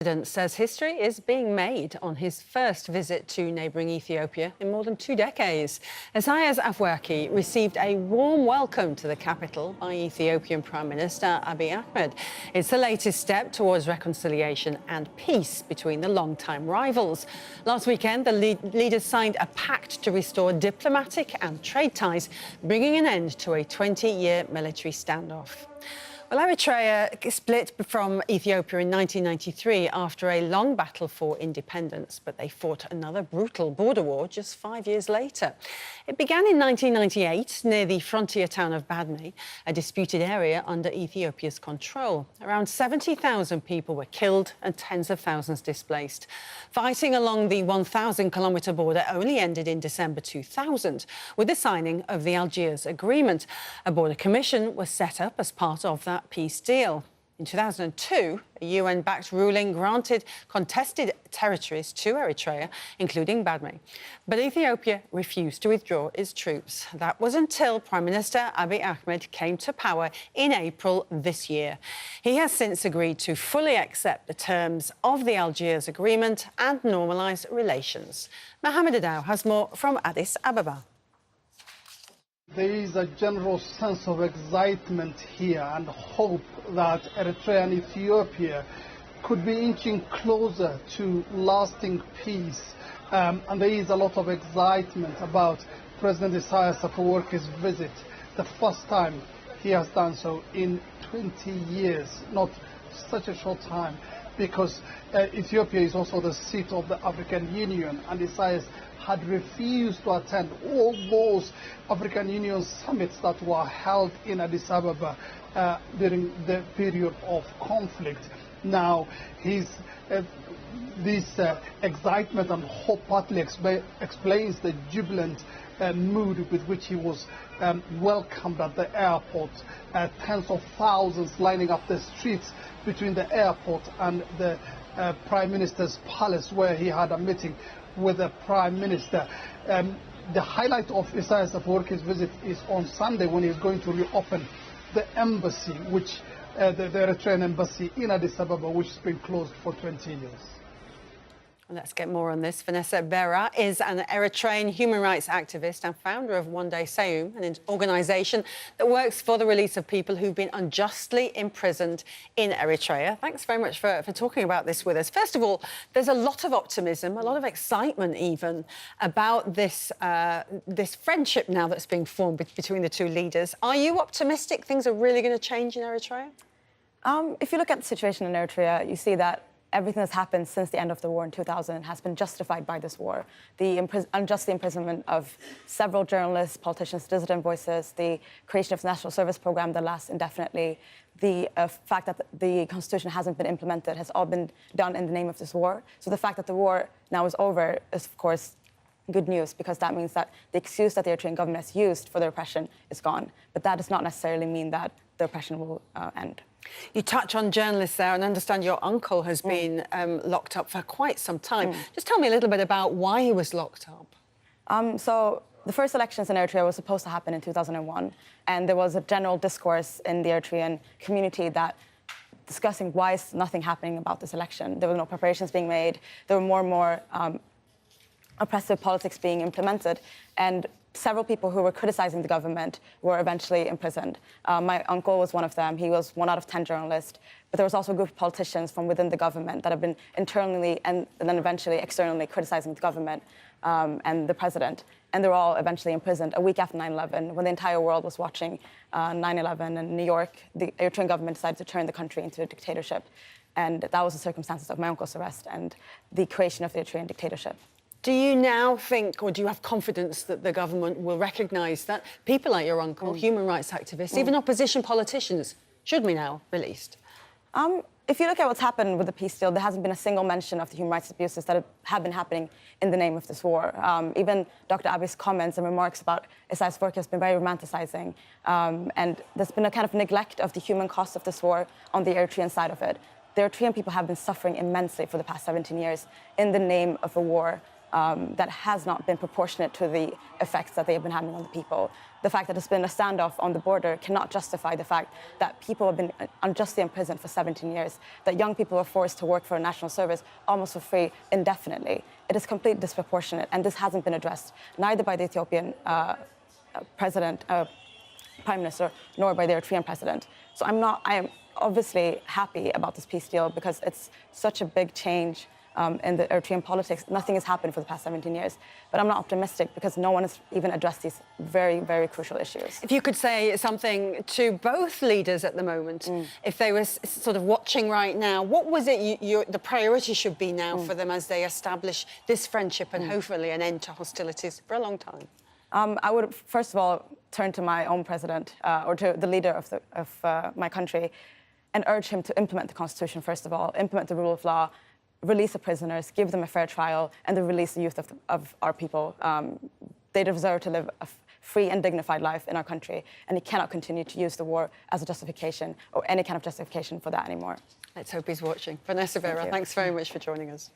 president says history is being made on his first visit to neighbouring Ethiopia in more than 2 decades. Isaias Afwerki received a warm welcome to the capital by Ethiopian Prime Minister Abiy Ahmed. It's the latest step towards reconciliation and peace between the long-time rivals. Last weekend, the leaders signed a pact to restore diplomatic and trade ties, bringing an end to a 20-year military standoff. Well, Eritrea split from Ethiopia in 1993 after a long battle for independence, but they fought another brutal border war just 5 years later. It began in 1998 near the frontier town of Badme, a disputed area under Ethiopia's control. Around 70,000 people were killed and tens of thousands displaced. Fighting along the 1,000-kilometre border only ended in December 2000 with the signing of the Algiers Agreement. A border commission was set up as part of that peace deal. In 2002, a UN-backed ruling granted contested territories to Eritrea, including Badme. But Ethiopia refused to withdraw its troops. That was until Prime Minister Abiy Ahmed came to power in April this year. He has since agreed to fully accept the terms of the Algiers Agreement and normalise relations. Mohamed Adau has more from Addis Ababa. There is a general sense of excitement here and hope that Eritrea and Ethiopia could be inching closer to lasting peace. And there is a lot of excitement about President Isaias Afwerki's visit, the first time he has done so in 20 years, not such a short time, because Ethiopia is also the seat of the African Union, and Isaias had refused to attend all those African Union summits that were held in Addis Ababa during the period of conflict. Now, this excitement and hope partly explains the jubilant mood with which he was welcomed at the airport. Tens of thousands lining up the streets between the airport and the Prime Minister's palace, where he had a meeting with the Prime Minister. The highlight of Isaias Afwerki's visit is on Sunday, when he's going to reopen the embassy, which the Eritrean embassy in Addis Ababa, which has been closed for 20 years. Let's get more on this. Vanessa Berra is an Eritrean human rights activist and founder of One Day Seum, an organisation that works for the release of people who've been unjustly imprisoned in Eritrea. Thanks very much for talking about this with us. First of all, there's a lot of optimism, a lot of excitement even, about this friendship now that's being formed between the two leaders. Are you optimistic things are really going to change in Eritrea? If you look at the situation in Eritrea, you see that everything that's happened since the end of the war in 2000 has been justified by this war. The unjust imprisonment of several journalists, politicians, dissident voices, the creation of the National Service Program that lasts indefinitely, the fact that the constitution hasn't been implemented has all been done in the name of this war. So the fact that the war now is over is, of course, good news, because that means that the excuse that the Eritrean government has used for the repression is gone. But that does not necessarily mean that the oppression will end. You touch on journalists there, and understand your uncle has been locked up for quite some time. Just tell me a little bit about why he was locked up. So the first elections in Eritrea were supposed to happen in 2001, and there was a general discourse in the Eritrean community that discussing why is nothing happening about this election. There were no preparations being made. There were more and more oppressive politics being implemented, and several people who were criticizing the government were eventually imprisoned. My uncle was one of them. He was 1 out of 10 journalists. But there was also a group of politicians from within the government that have been internally and then eventually externally criticizing the government and the president. And they were all eventually imprisoned a week after 9/11, when the entire world was watching 9/11 in New York. The Eritrean government decided to turn the country into a dictatorship. And that was the circumstances of my uncle's arrest and the creation of the Eritrean dictatorship. Do you now think, or do you have confidence that the government will recognise that people like your uncle, human rights activists, even opposition politicians, should be now released? If you look at what's happened with the peace deal, there hasn't been a single mention of the human rights abuses that have been happening in the name of this war. Even Dr. Abiy's comments and remarks about Isaias Afwerki has been very romanticizing. And there's been a kind of neglect of the human cost of this war on the Eritrean side of it. The Eritrean people have been suffering immensely for the past 17 years in the name of a war that has not been proportionate to the effects that they have been having on the people. The fact that there's been a standoff on the border cannot justify the fact that people have been unjustly imprisoned for 17 years, that young people are forced to work for a national service almost for free indefinitely. It is completely disproportionate, and this hasn't been addressed, neither by the Ethiopian Prime Minister, nor by the Eritrean President. So I am obviously happy about this peace deal because it's such a big change in the Eritrean politics. Nothing has happened for the past 17 years. But I'm not optimistic because no one has even addressed these very, very crucial issues. If you could say something to both leaders at the moment, if they were sort of watching right now, what was it the priority should be now for them as they establish this friendship and hopefully an end to hostilities for a long time? I would, first of all, turn to my own president or to the leader of my country and urge him to implement the Constitution, first of all, implement the rule of law, release the prisoners, give them a fair trial, and then release the youth of our people. They deserve to live a free and dignified life in our country, and he cannot continue to use the war as a justification or any kind of justification for that anymore. Let's hope he's watching. Vanessa Vera, thanks very much for joining us.